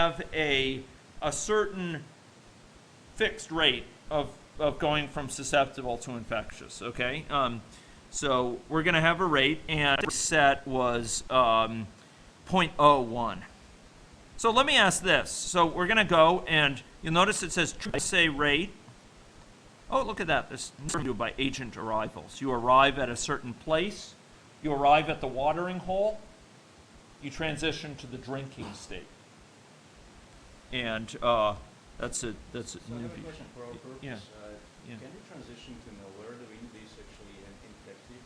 have a certain fixed rate of going from susceptible to infectious, okay? So we're going to have a rate, and the set was 0.01. So let me ask this. So we're going to go, and you'll notice it says say rate. Oh, look at that. This is do by agent arrivals. You arrive at a certain place. You arrive at the watering hole. You transition to the drinking state. And that's a So I have a question for our purpose. Yeah. Can you transition to know where the wind is actually an infective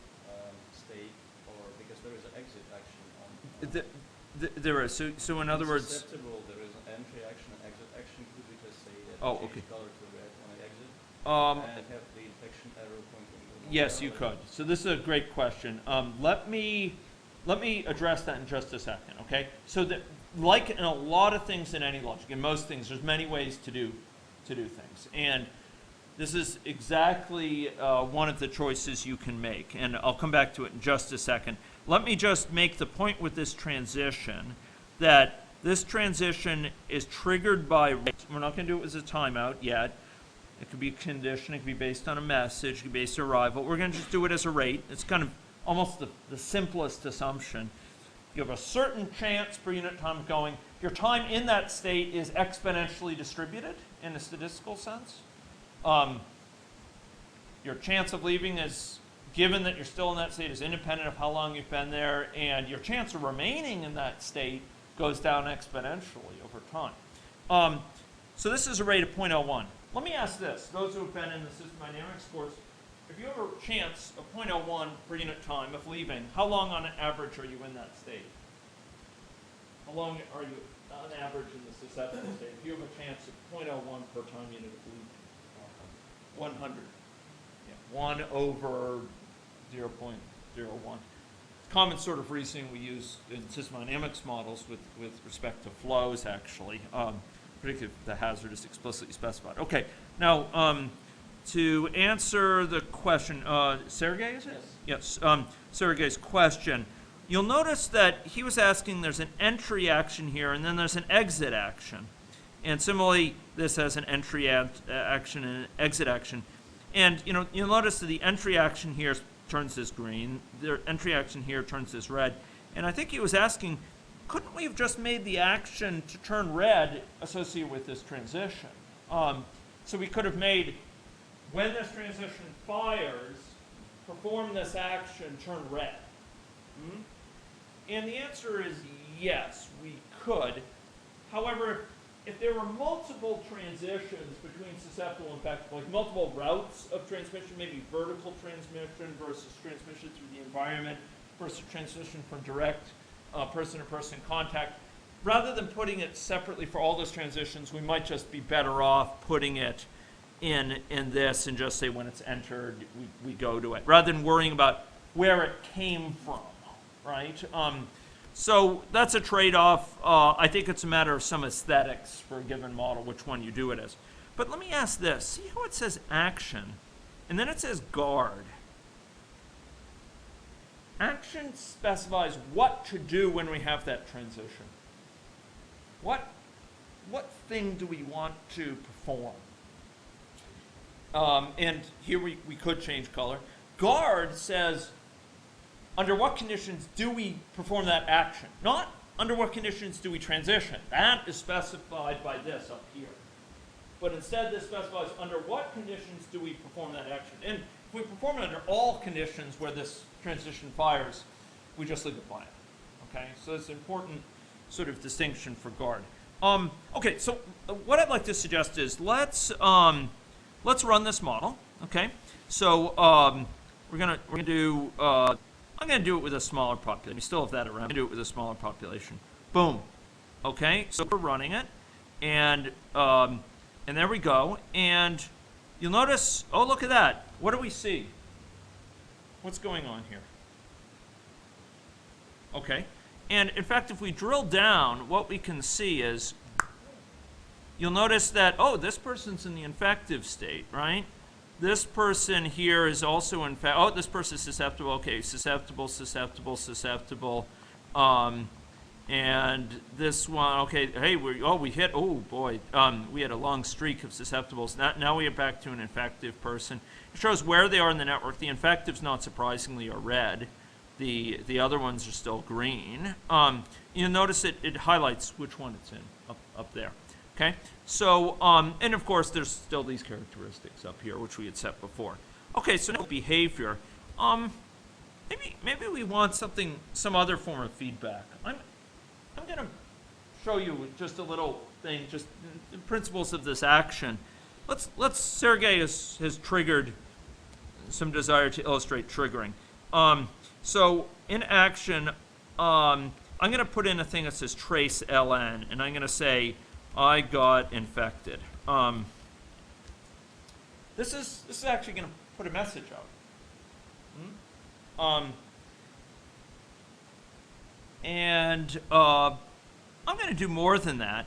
state, or because there is an exit action on there is. So in other words, susceptible, there is an entry action and exit action. Could we just say that okay. color to red when I exit and have the infection arrow pointing? Yes, you could. So this is a great question. Let me address that in just a second. Okay. So that, like in a lot of things in AnyLogic, in most things, there's many ways to do things, and this is exactly one of the choices you can make, and I'll come back to it in just a second. Let me just make the point with this transition that this transition is triggered by rate. We're not going to do it as a timeout yet. It could be a condition. It could be based on a message. It could be based on arrival. We're going to just do it as a rate. It's kind of almost the simplest assumption. You have a certain chance per unit time of going. Your time in that state is exponentially distributed in a statistical sense. Your chance of leaving is, given that you're still in that state, is independent of how long you've been there, and your chance of remaining in that state goes down exponentially over time. So this is a rate of 0.01. Let me ask this. Those who have been in the system dynamics course, if you have a chance of 0.01 per unit time of leaving, how long on average are you in that state? How long are you on average in the susceptible state? If you have a chance of 0.01 per time unit of leaving. 100. Yeah, 1 over 0.01. Common sort of reasoning we use in system dynamics models with respect to flows, actually, particularly if the hazard is explicitly specified. Okay, now to answer the question, Sergey, is it? Yes, Sergey's question. You'll notice that he was asking there's an entry action here, and then there's an exit action. And similarly, this has an entry action and an exit action. And you'll notice that the entry action here turns this green. The entry action here turns this red. And I think he was asking, couldn't we have just made the action to turn red associated with this transition? So we could have made, when this transition fires, perform this action, turn red. And the answer is yes, we could. However, if there were multiple transitions between susceptible and infectious, like multiple routes of transmission, maybe vertical transmission versus transmission through the environment versus transmission from direct person-to-person contact, rather than putting it separately for all those transitions, we might just be better off putting it in this and just say when it's entered, we go to it, rather than worrying about where it came from, right? So that's a trade-off. I think it's a matter of some aesthetics for a given model, which one you do it as. But let me ask this. See how it says action, and then it says guard. Action specifies what to do when we have that transition. What thing do we want to perform? And here we could change color. Guard says, under what conditions do we perform that action? Not under what conditions do we transition. That is specified by this up here. But instead this specifies under what conditions do we perform that action. And if we perform it under all conditions where this transition fires, we just leave it blank. Okay, so it's an important sort of distinction for guard. Okay, so what I'd like to suggest is let's run this model. Okay, so we're gonna do. I'm going to do it with a smaller population. We still have that around. I'm going to do it with a smaller population. Boom. Okay, so we're running it, and there we go. And you'll notice, oh, look at that. What do we see? What's going on here? Okay, and in fact, if we drill down, what we can see is, you'll notice that, oh, this person's in the infective state, right? This person here is also in fact, oh, this person is susceptible. Okay, susceptible, susceptible, susceptible. And this one, okay, hey, we hit, oh boy, we had a long streak of susceptibles. Now we are back to an infective person. It shows where they are in the network. The infectives, not surprisingly, are red. The other ones are still green. You'll notice it highlights which one it's in up there. Okay, so, and of course, there's still these characteristics up here, which we had set before. Okay, so now behavior. Maybe we want some other form of feedback. I'm going to show you just a little thing, just the principles of this action. Sergey has triggered some desire to illustrate triggering. So in action, I'm going to put in a thing that says trace ln, and I'm going to say I got infected. This is actually going to put a message out. And I'm going to do more than that.